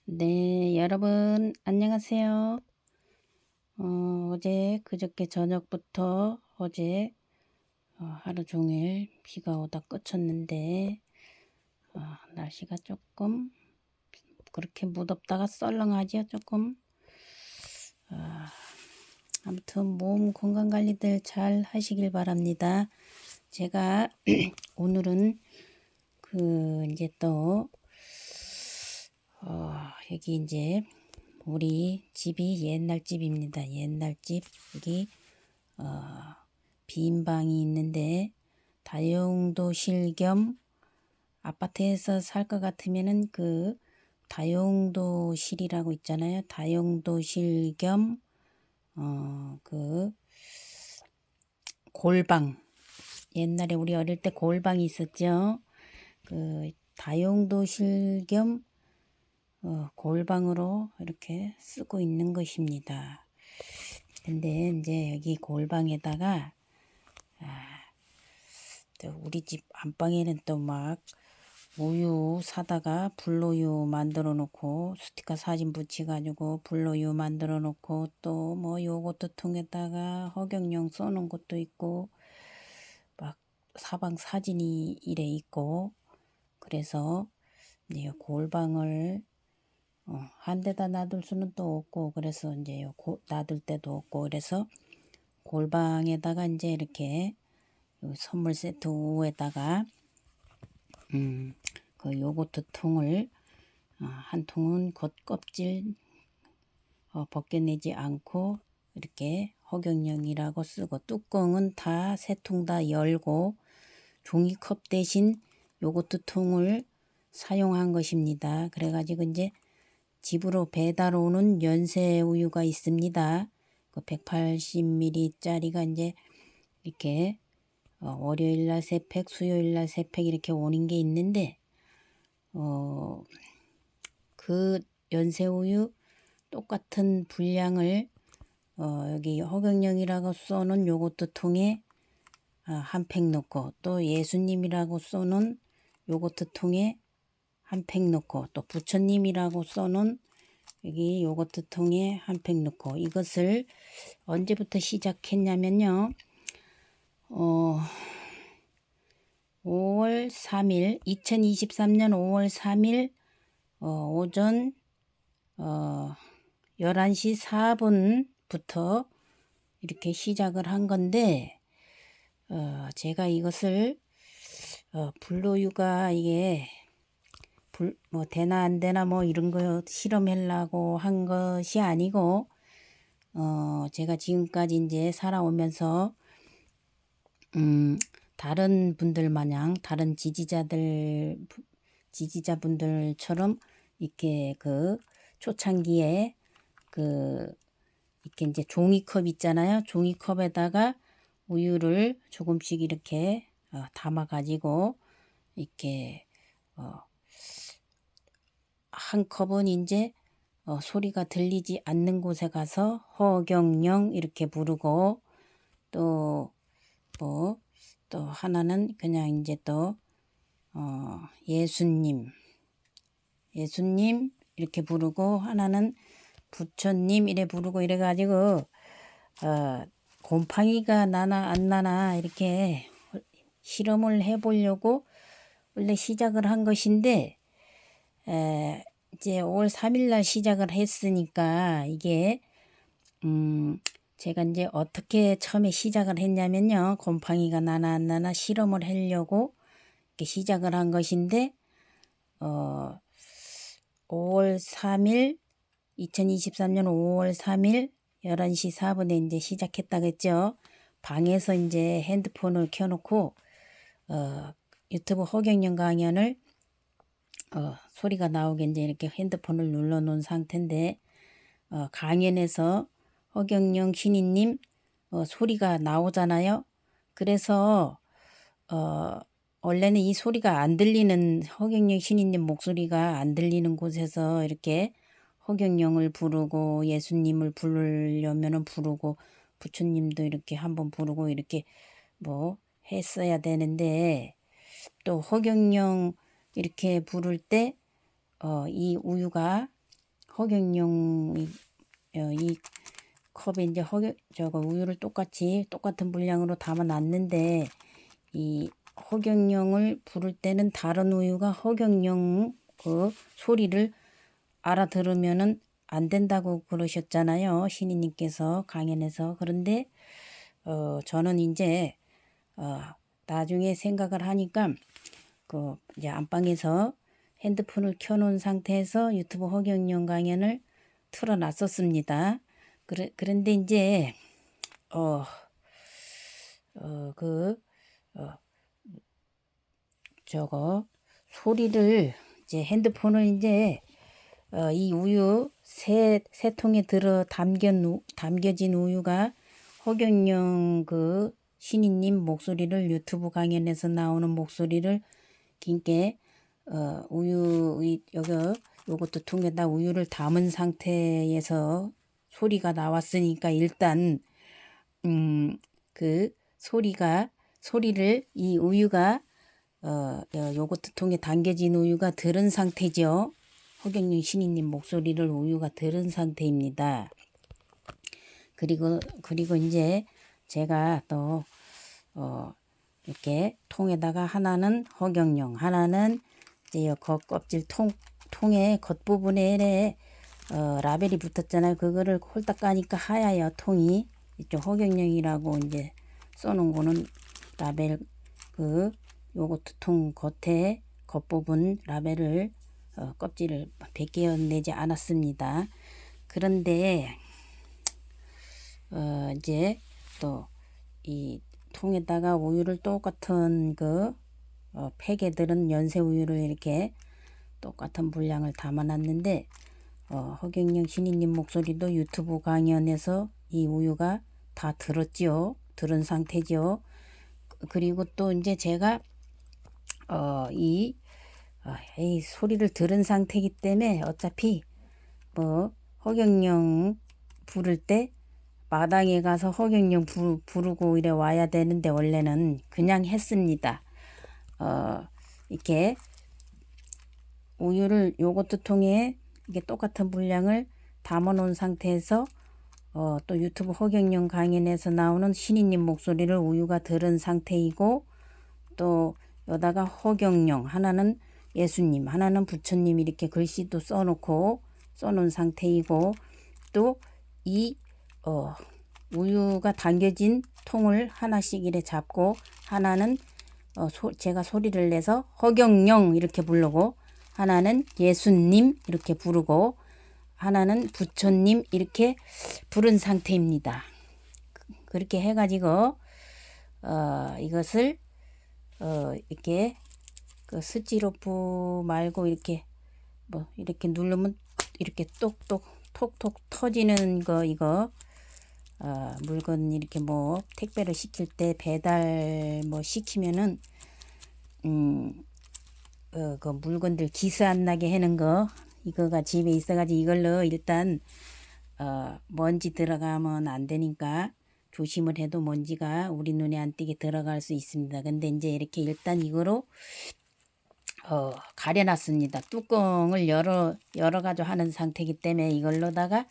네, 여러분, 안녕하세요. 어제, 그저께 저녁부터 어제 하루 종일 비가 오다 그쳤는데, 날씨가 조금 그렇게 무덥다가 썰렁하지요, 조금. 아무튼 몸 건강 관리들 잘 하시길 바랍니다. 제가 오늘은 이제 또, 여기 이제 우리 집이 옛날 집입니다. 옛날 집. 여기 빈 방이 있는데 다용도실 겸 아파트에서 살 것 같으면은 그 다용도실이라고 있잖아요. 다용도실 겸 그 골방. 옛날에 우리 어릴 때 골방이 있었죠. 그 다용도실 겸 골방으로 이렇게 쓰고 있는 것입니다. 근데 이제 여기 골방에다가 또 우리 집 안방에는 또 막 우유 사다가 불로유 만들어 놓고 스티커 사진 붙여가지고 불로유 만들어 놓고 또 뭐 요거트 통에다가 허경영 써놓은 것도 있고 막 사방 사진이 이래 있고 그래서 이제 골방을 한 데다 놔둘 수는 또 없고 그래서 이제 놔둘 때도 없고 그래서 골방에다가 이제 이렇게 선물 세트 우에다가 그 요거트 통을 한 통은 겉껍질 벗겨내지 않고 이렇게 허경영이라고 쓰고 뚜껑은 다 세 통 다 열고 종이컵 대신 요거트 통을 사용한 것입니다. 그래가지고 이제 집으로 배달 오는 연세 우유가 있습니다. 그 180ml짜리가 이제 이렇게 월요일날 3팩, 수요일날 3팩 이렇게 오는 게 있는데 그 연세우유 똑같은 분량을 여기 허경영이라고 써놓은 요거트 통에 한 팩 넣고 또 예수님이라고 써놓은 요거트 통에 한 팩 넣고 또 부처님이라고 써놓은 여기 요거트 통에 한 팩 넣고 이것을 언제부터 시작했냐면요. 5월 3일 2023년 5월 3일 오전 11시 4분부터 이렇게 시작을 한 건데 제가 이것을 불로유가 이게 뭐 되나 안 되나 뭐 이런 거 실험하려고 한 것이 아니고 제가 지금까지 이제 살아오면서 다른 분들 마냥 다른 지지자분들처럼 이렇게 그 초창기에 그 이렇게 이제 종이컵 있잖아요. 종이컵에다가 우유를 조금씩 이렇게 담아 가지고 이렇게 한 컵은 이제 소리가 들리지 않는 곳에 가서 허경영 이렇게 부르고 또 뭐 또 하나는 그냥 이제 또 예수님 이렇게 부르고 하나는 부처님 이래 부르고 이래 가지고 곰팡이가 나나 안 나나 이렇게 실험을 해보려고 원래 시작을 한 것인데 이제 5월 3일 날 시작을 했으니까 이게 제가 이제 어떻게 처음에 시작을 했냐면요. 곰팡이가 나나 안 나나 실험을 하려고 이렇게 시작을 한 것인데 5월 3일 2023년 5월 3일 11시 4분에 이제 시작했다겠죠. 방에서 이제 핸드폰을 켜놓고 유튜브 허경영 강연을 소리가 나오게 이제 이렇게 핸드폰을 눌러 놓은 상태인데 강연에서 허경영 신인님 소리가 나오잖아요. 그래서 원래는 이 소리가 안 들리는 허경영 신인님 목소리가 안 들리는 곳에서 이렇게 허경영을 부르고 예수님을 부르려면은 부르고 부처님도 이렇게 한번 부르고 이렇게 뭐 했어야 되는데 또 허경영 이렇게 부를 때 이 우유가 허경영 이 컵에 이제 저거 우유를 똑같은 분량으로 담아 놨는데, 이 허경영을 부를 때는 다른 우유가 허경영 그 소리를 알아들으면은 안 된다고 그러셨잖아요. 신이님께서 강연에서. 그런데 저는 이제 나중에 생각을 하니까 이제 안방에서 핸드폰을 켜놓은 상태에서 유튜브 허경영 강연을 틀어놨었습니다. 그런데 이제 어, 어, 그 저거 소리를 이제 핸드폰을 이제 이 우유 세 통에 담겨진 우유가 허경영 그 신이님 목소리를 유튜브 강연에서 나오는 목소리를 긴게 우유 요것도 통에다 우유를 담은 상태에서 소리가 나왔으니까 일단 그 소리를 이 우유가 요거트 통에 담겨진 우유가 들은 상태죠. 허경영 신이님 목소리를 우유가 들은 상태입니다. 그리고 이제 제가 또 이렇게 통에다가 하나는 허경영, 하나는 이제 껍질 통의 겉부분에 라벨이 붙었잖아요. 그거를 홀딱 까니까 하얘요. 통이. 이쪽 허경영이라고 이제 써놓은 거는 라벨 요거트 통 겉부분 라벨을 껍질을 벗겨내지 않았습니다. 그런데 이제 또 이 통에다가 우유를 똑같은 팩에 들은 연세 우유를 이렇게 똑같은 분량을 담아놨는데 허경영 신이님 목소리도 유튜브 강연에서 이 우유가 다 들은 상태죠. 그리고 또 이제 제가 이 소리를 들은 상태이기 때문에 어차피 허경영 부를 때 마당에 가서 허경영 부르고 이래 와야 되는데 원래는 그냥 했습니다. 이렇게 우유를 요거트 통에 이게 똑같은 분량을 담아 놓은 상태에서 또 유튜브 허경영 강연에서 나오는 신이님 목소리를 우유가 들은 상태이고, 또 여다가 허경영, 하나는 예수님, 하나는 부처님 이렇게 글씨도 써놓은 상태이고, 또 이 우유가 담겨진 통을 하나씩 이래 잡고, 하나는 제가 소리를 내서 허경영 이렇게 부르고, 하나는 예수님 이렇게 부르고, 하나는 부처님 이렇게 부른 상태입니다. 그렇게 해가지고 이것을 이렇게 스티로프 말고 이렇게 이렇게 누르면 이렇게 똑똑 톡톡 터지는 이거 물건 이렇게 택배를 시킬 때 배달 시키면은 그 물건들 기스 안 나게 하는 이거가 집에 있어가지고 이걸로 일단 먼지 들어가면 안 되니까 조심을 해도 먼지가 우리 눈에 안 띄게 들어갈 수 있습니다. 근데 이제 이렇게 일단 이거로 가려놨습니다. 뚜껑을 열어가지고 하는 상태이기 때문에 이걸로다가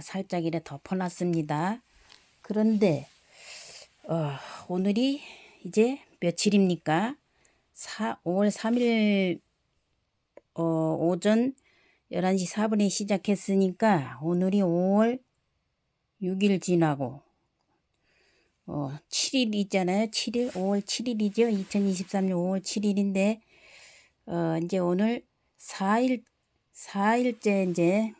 살짝 이래 덮어놨습니다. 그런데 오늘이 이제 며칠입니까? 5월 3일 오전 11시 4분에 시작했으니까 오늘이 5월 6일 지나고 7일 있잖아요. 7일 5월 7일이죠. 2023년 5월 7일인데 이제 오늘 4일째 이제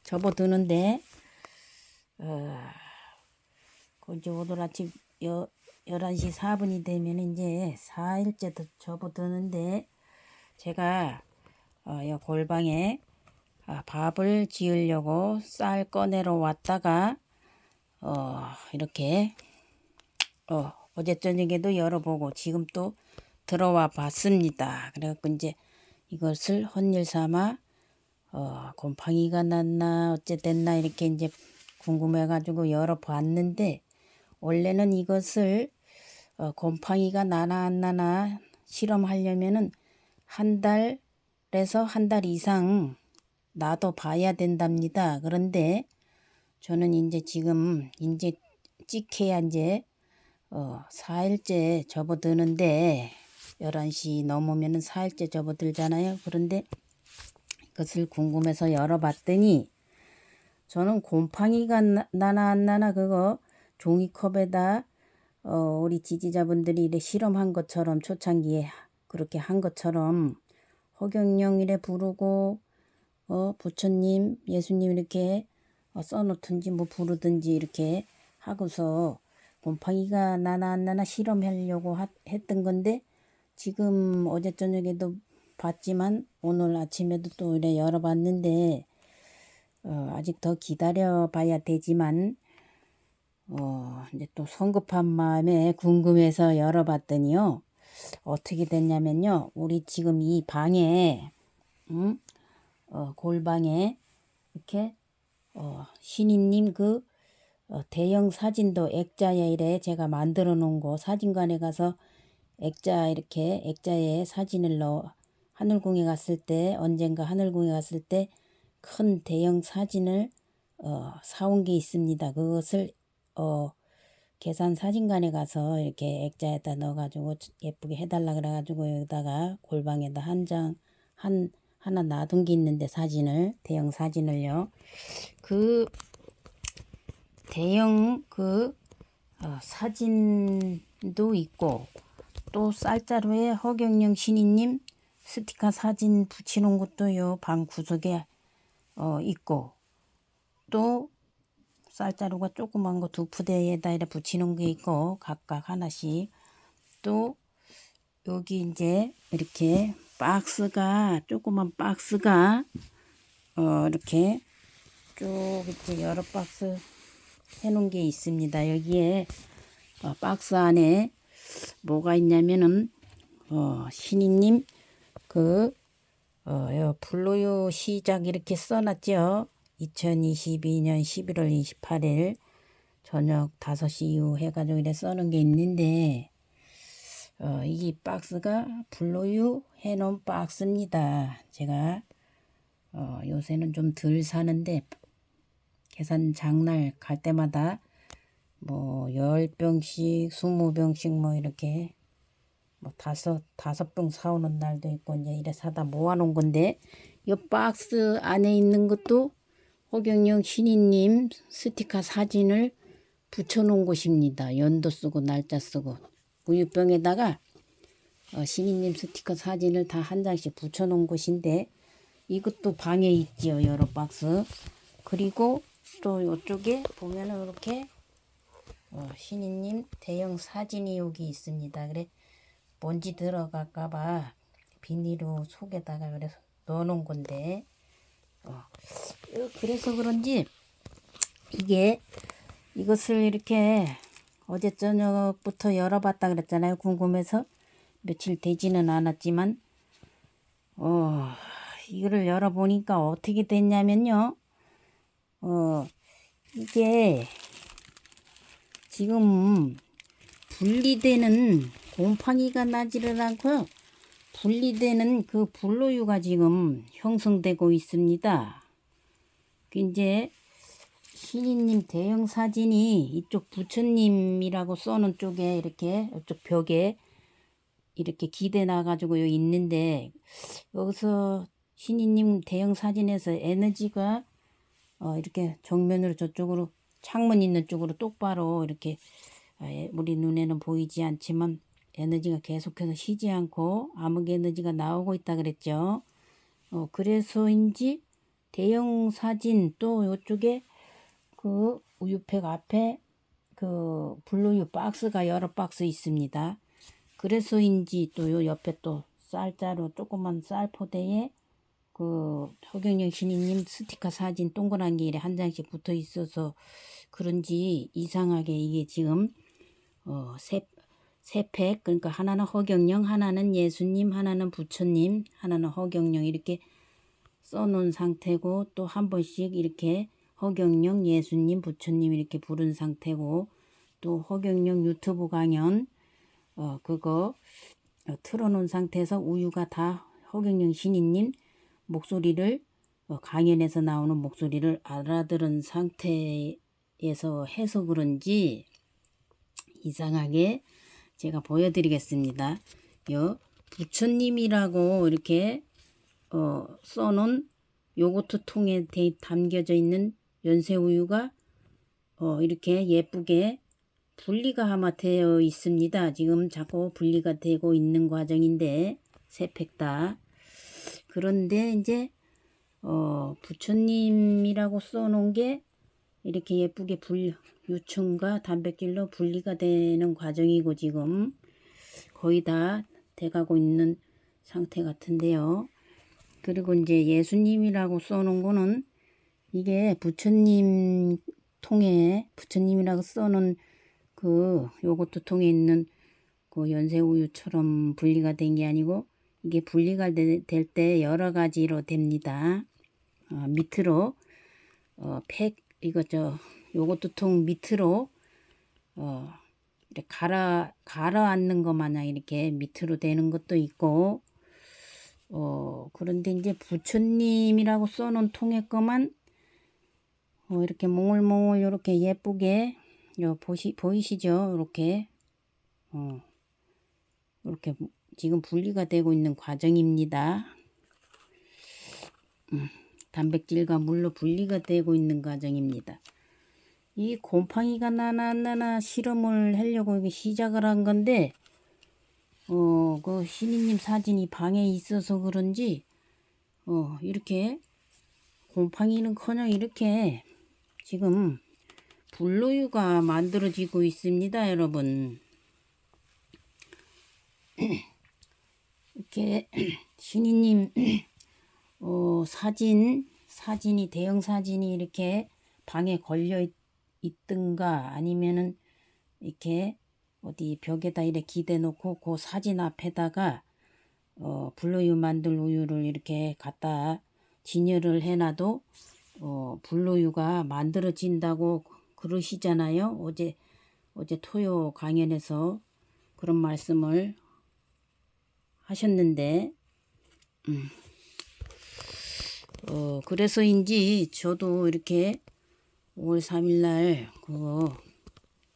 접어드는데 이제 오늘 아침 11시 4분이 되면 이제 4일째 접어드는데, 제가 이 골방에 밥을 지으려고 쌀 꺼내러 왔다가 이렇게 어제 저녁에도 열어보고 지금 또 들어와 봤습니다. 그래갖고 이제 이것을 헛일 삼아 곰팡이가 났나 어쨌됐나 이렇게 이제 궁금해가지고 열어봤는데, 원래는 이것을 곰팡이가 나나 안 나나 실험하려면은 한 달에서 한 달 이상 놔둬 봐야 된답니다. 그런데 저는 이제 지금 이제 찍혀야 이제 4일째 접어드는데 11시 넘으면 4일째 접어들잖아요. 그런데 그것을 궁금해서 열어봤더니 저는 곰팡이가 나나 안 나나 그거 종이컵에다 우리 지지자분들이 이래 실험한 것처럼 초창기에 그렇게 한 것처럼 허경영 이래 부르고 부처님 예수님 이렇게 써놓든지 뭐 부르든지 이렇게 하고서 곰팡이가 나나 안 나나 실험하려고 했던 건데 지금 어제 저녁에도 봤지만 오늘 아침에도 또 이래 열어봤는데 아직 더 기다려 봐야 되지만 이제 또 성급한 마음에 궁금해서 열어봤더니요. 어떻게 됐냐면요. 우리 지금 이 방에 골방에 이렇게 신이님 그 대형 사진도 액자에 이래 제가 만들어 놓은 거 사진관에 가서 액자 이렇게 액자에 사진을 넣어 하늘궁에 갔을 때 언젠가 하늘궁에 갔을 때 큰 대형 사진을 사온 게 있습니다. 그것을 계산 사진관에 가서 이렇게 액자에다 넣어가지고 예쁘게 해달라 그래가지고 여기다가 골방에다 하나 놔둔 게 있는데 사진을 대형 사진을요. 그 대형 그 사진도 있고 또 쌀자루에 허경영 신이님 스티커 사진 붙이는 것도 요 방 구석에 있고 또 쌀자루가 조그만 거 2푸대에다 이렇게 붙이는 게 있고 각각 하나씩 또 여기 이제 이렇게 박스가 조그만 박스가 이렇게 쭉 이렇게 여러 박스 해놓은 게 있습니다. 여기에 박스 안에 뭐가 있냐면은 신이님 그 불로요 시작 이렇게 써놨죠. 2022년 11월 28일 저녁 5시 이후 해가지고 이래 써놓은 게 있는데 이 박스가 불로유 해놓은 박스입니다. 제가 요새는 좀 덜 사는데 계산 장날 갈 때마다 뭐 10병씩 20병씩 뭐 이렇게 뭐 다섯 병 사오는 날도 있고 이제 이래 사다 모아놓은 건데 이 박스 안에 있는 것도 허경영 신이님 스티커 사진을 붙여놓은 곳입니다. 연도 쓰고 날짜 쓰고 우유병에다가 신이님 스티커 사진을 다 한 장씩 붙여놓은 곳인데 이것도 방에 있지요. 여러 박스. 그리고 또 이쪽에 보면은 이렇게 신이님 대형 사진이 여기 있습니다. 그래 먼지 들어갈까봐 비닐로 속에다가 그래서 넣어놓은 건데 그래서 그런지 이것을 이렇게 어제 저녁부터 열어봤다 그랬잖아요. 궁금해서 며칠 되지는 않았지만 이거를 열어보니까 어떻게 됐냐면요. 이게 지금 분리되는 곰팡이가 나지를 않고 분리되는 그 불로유가 지금 형성되고 있습니다. 이제 신이님 대형 사진이 이쪽 부처님이라고 써놓은 쪽에 이렇게 이쪽 벽에 이렇게 기대 나가지고 여기 있는데 여기서 신이님 대형 사진에서 에너지가 이렇게 정면으로 저쪽으로 창문 있는 쪽으로 똑바로 이렇게 우리 눈에는 보이지 않지만 에너지가 계속해서 쉬지 않고 암흑 에너지가 나오고 있다 그랬죠. 그래서인지 대형 사진 또 이쪽에 그 우유팩 앞에 그 블루유 박스가 여러 박스 있습니다. 그래서인지 또 요 옆에 또 쌀자루 조그만 쌀포대에 그 허경영 신이님 스티커 사진 동그란 게 한 장씩 붙어 있어서 그런지 이상하게 이게 지금 세 팩 그러니까 하나는 허경영 하나는 예수님 하나는 부처님 하나는 허경영 이렇게 써놓은 상태고 또 한 번씩 이렇게 허경영 예수님 부처님 이렇게 부른 상태고 또 허경영 유튜브 강연 그거 틀어놓은 상태에서 우유가 다 허경영 신이님 목소리를 강연에서 나오는 목소리를 알아들은 상태에서 해서 그런지 이상하게 제가 보여드리겠습니다. 요 부처님이라고 이렇게 써놓은 요거트 통에 담겨져 있는 연세우유가 이렇게 예쁘게 분리가 아마 되어 있습니다. 지금 자꾸 분리가 되고 있는 과정인데 세 팩 다. 그런데 이제 부처님이라고 써놓은 게 이렇게 예쁘게 유충과 단백질로 분리가 되는 과정이고 지금 거의 다 돼가고 있는 상태 같은데요. 그리고 이제 예수님이라고 써놓은 거는 이게 부처님 통에 부처님이라고 써놓은 그 요거트 통에 있는 그 연세우유처럼 분리가 된 게 아니고 이게 분리가 될 때 여러 가지로 됩니다. 밑으로 요거트 통 밑으로 이렇게 가라앉는 것 마냥 이렇게 밑으로 되는 것도 있고 그런데 이제 부처님이라고 써놓은 통에 거만 이렇게 몽글몽글 이렇게 예쁘게 보이시죠? 이렇게 이렇게 지금 분리가 되고 있는 과정입니다. 단백질과 물로 분리가 되고 있는 과정입니다. 이 곰팡이가 나나 실험을 하려고 시작을 한 건데 그 신이님 사진이 방에 있어서 그런지 이렇게 곰팡이는커녕 이렇게 지금 불로유가 만들어지고 있습니다, 여러분. 이렇게 신이님 사진이 대형 사진이 이렇게 방에 걸려 있든가 아니면은 이렇게 어디 벽에다 이렇게 기대 놓고 그 사진 앞에다가 불로유 만들 우유를 이렇게 갖다 진열을 해놔도 불로유가 만들어진다고 그러시잖아요. 어제 토요 강연에서 그런 말씀을 하셨는데 그래서인지 저도 이렇게 5월 3일 날 그거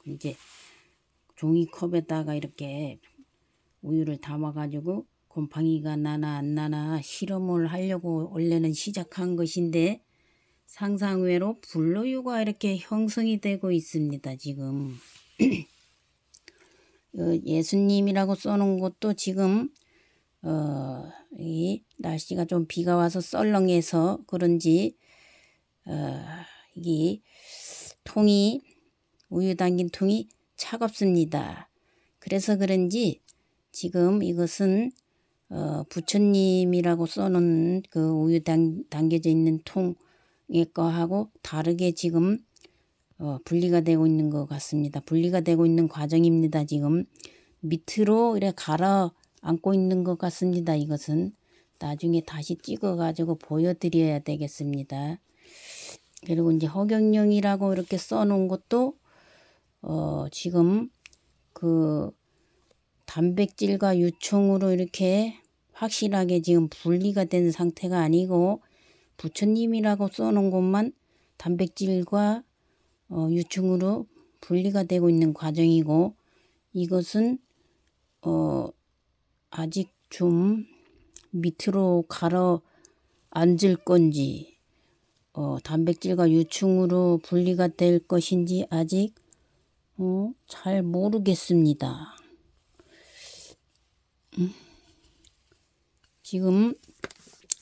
이제 종이컵에다가 이렇게 우유를 담아 가지고 곰팡이가 나나 안 나나 실험을 하려고 원래는 시작한 것인데 상상외로 불로유가 이렇게 형성이 되고 있습니다. 지금 예수님이라고 써놓은 것도 지금 이 날씨가 좀 비가 와서 썰렁해서 그런지 이 통이 우유 담긴 통이 차갑습니다. 그래서 그런지 지금 이것은 부처님이라고 써놓은 그 우유 담겨져 있는 통의 거하고 다르게 지금 분리가 되고 있는 것 같습니다. 분리가 되고 있는 과정입니다. 지금 밑으로 이렇게 가라앉고 있는 것 같습니다. 이것은 나중에 다시 찍어 가지고 보여드려야 되겠습니다. 그리고 이제 허경영이라고 이렇게 써놓은 것도 지금 그 단백질과 유충으로 이렇게 확실하게 지금 분리가 된 상태가 아니고 부처님이라고 써놓은 것만 단백질과 유충으로 분리가 되고 있는 과정이고 이것은 아직 좀 밑으로 가라앉을 건지 단백질과 유충으로 분리가 될 것인지 아직 잘 모르겠습니다. 지금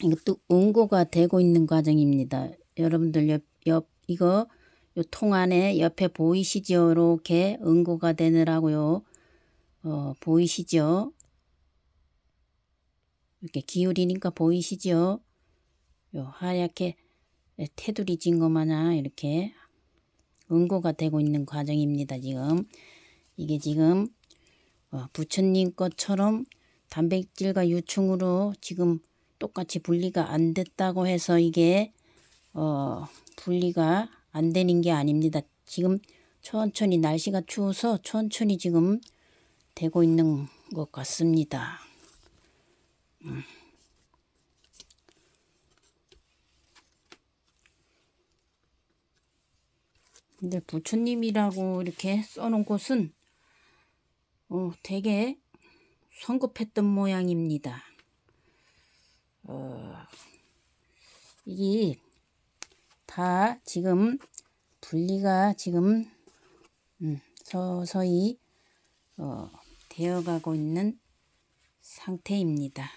이것도 응고가 되고 있는 과정입니다. 여러분들 이거 요 통 안에 옆에 보이시죠? 이렇게 응고가 되느라고요. 보이시죠? 이렇게 기울이니까 보이시죠? 요 하얗게 테두리 진 것 마냥 이렇게 응고가 되고 있는 과정입니다. 지금 이게 지금 부처님 것처럼 단백질과 유충으로 지금 똑같이 분리가 안 됐다고 해서 이게 분리가 안 되는 게 아닙니다. 지금 천천히 날씨가 추워서 천천히 지금 되고 있는 것 같습니다. 근데 부처님이라고 이렇게 써놓은 곳은 되게 성급했던 모양입니다. 이게 다 지금 분리가 지금 서서히 되어가고 있는 상태입니다.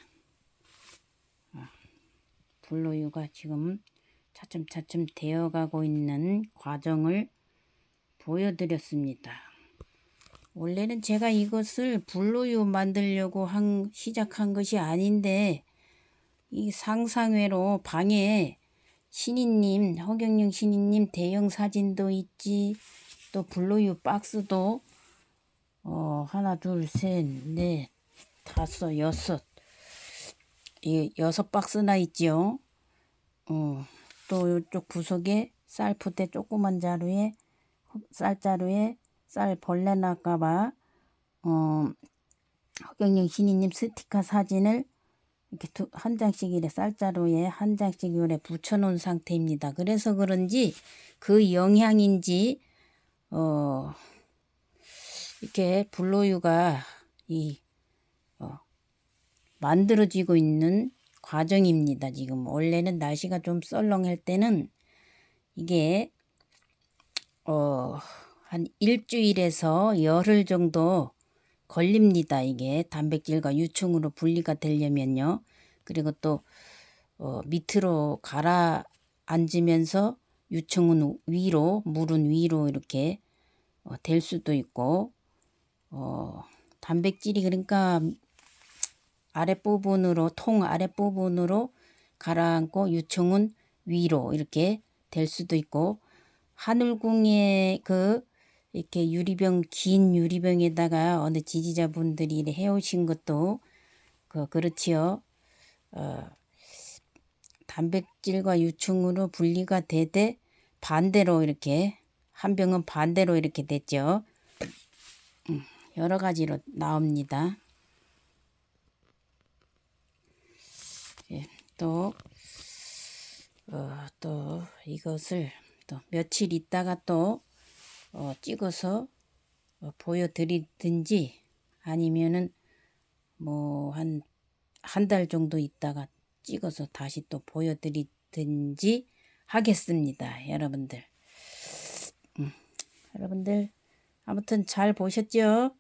불로유가 지금 차츰차츰 되어가고 있는 과정을 보여드렸습니다. 원래는 제가 이것을 불로유 만들려고 시작한 것이 아닌데 이 상상외로 방에 신이님, 허경영 신이님 대형 사진도 있지, 또 불로유 박스도 하나, 둘, 셋, 넷, 다섯, 여섯, 여섯 박스나 있지요. 또 이쪽 구석에 쌀포대 조그만 자루에 쌀자루에 쌀 벌레 날까봐 허경영 신이님 스티커 사진을 이렇게 한 장씩 이래 쌀자루에 한 장씩 이래 붙여놓은 상태입니다. 그래서 그런지 그 영향인지 이렇게 불로유가 만들어지고 있는 과정입니다. 지금 원래는 날씨가 좀 썰렁할 때는 이게 한 일주일에서 열흘 정도 걸립니다. 이게 단백질과 유충으로 분리가 되려면요. 그리고 또 밑으로 가라앉으면서 유충은 위로, 물은 위로 이렇게 될 수도 있고 단백질이 그러니까 아랫부분으로 통 아랫부분으로 가라앉고 유충은 위로 이렇게 될 수도 있고 하늘궁에 이렇게 유리병 긴 유리병에다가 어느 지지자분들이 해오신 것도 그렇지요. 단백질과 유충으로 분리가 되되 반대로 이렇게 한 병은 반대로 이렇게 됐죠. 여러 가지로 나옵니다. 또 이것을 또 며칠 있다가 또 찍어서 보여드리든지 아니면은 뭐 한 달 정도 있다가 찍어서 다시 또 보여드리든지 하겠습니다. 여러분들. 여러분들 아무튼 잘 보셨죠?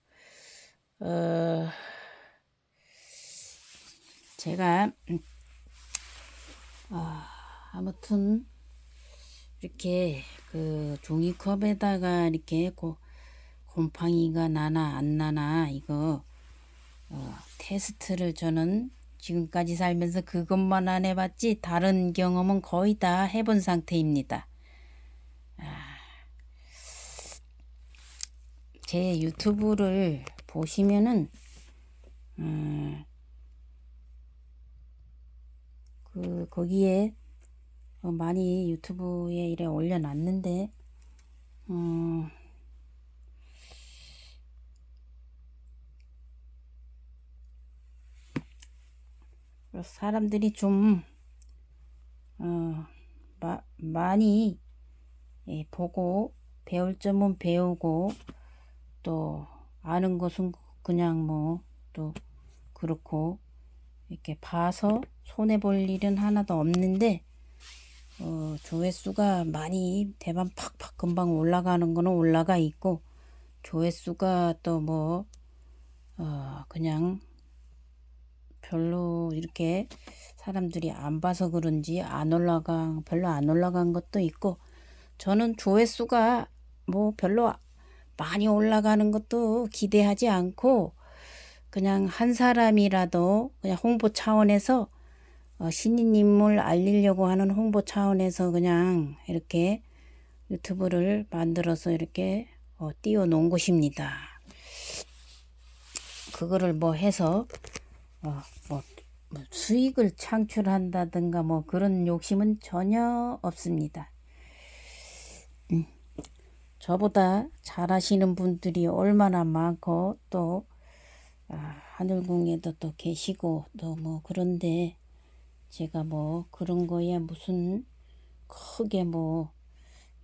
제가 아무튼 이렇게 그 종이컵에다가 이렇게 곰팡이가 나나 안 나나 이거 테스트를 저는 지금까지 살면서 그것만 안 해봤지 다른 경험은 거의 다 해본 상태입니다. 제 유튜브를 보시면은 거기에 많이 유튜브에 이래 올려놨는데 사람들이 좀 많이 보고 배울 점은 배우고 또 아는 것은 그냥 뭐 또 그렇고 이렇게 봐서 손해볼 일은 하나도 없는데 조회수가 많이 대반 팍팍 금방 올라가는 거는 올라가 있고 조회수가 또 뭐 그냥 별로 이렇게 사람들이 안 봐서 그런지 별로 안 올라간 것도 있고 저는 조회수가 뭐 별로 많이 올라가는 것도 기대하지 않고 그냥 한 사람이라도 그냥 홍보 차원에서 신인님을 알리려고 하는 홍보 차원에서 그냥 이렇게 유튜브를 만들어서 이렇게 띄워 놓은 것입니다. 그거를 뭐 해서 뭐 수익을 창출한다든가 뭐 그런 욕심은 전혀 없습니다. 저보다 잘하시는 분들이 얼마나 많고 또 하늘궁에도 또 계시고 또 뭐 그런데 제가 뭐 그런 거에 무슨 크게 뭐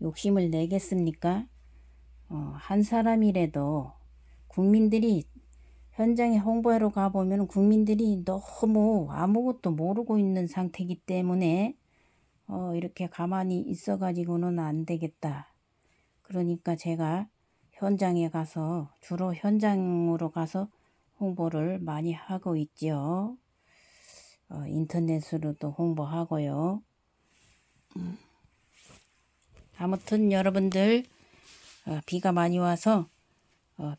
욕심을 내겠습니까? 한 사람이라도 국민들이 현장에 홍보하러 가보면 국민들이 너무 아무것도 모르고 있는 상태이기 때문에 이렇게 가만히 있어가지고는 안 되겠다. 그러니까 제가 현장에 가서 주로 현장으로 가서 홍보를 많이 하고 있죠. 인터넷으로도 홍보하고요. 아무튼 여러분들 비가 많이 와서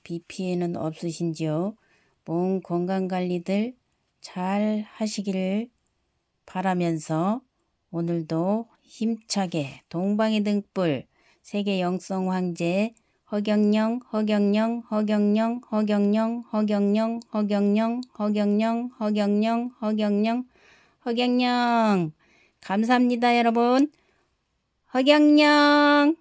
비 피해는 없으신지요? 몸 건강관리들 잘 하시기를 바라면서 오늘도 힘차게 동방의 등불 세계 영성 황제 허경영 감사합니다 여러분. 허경영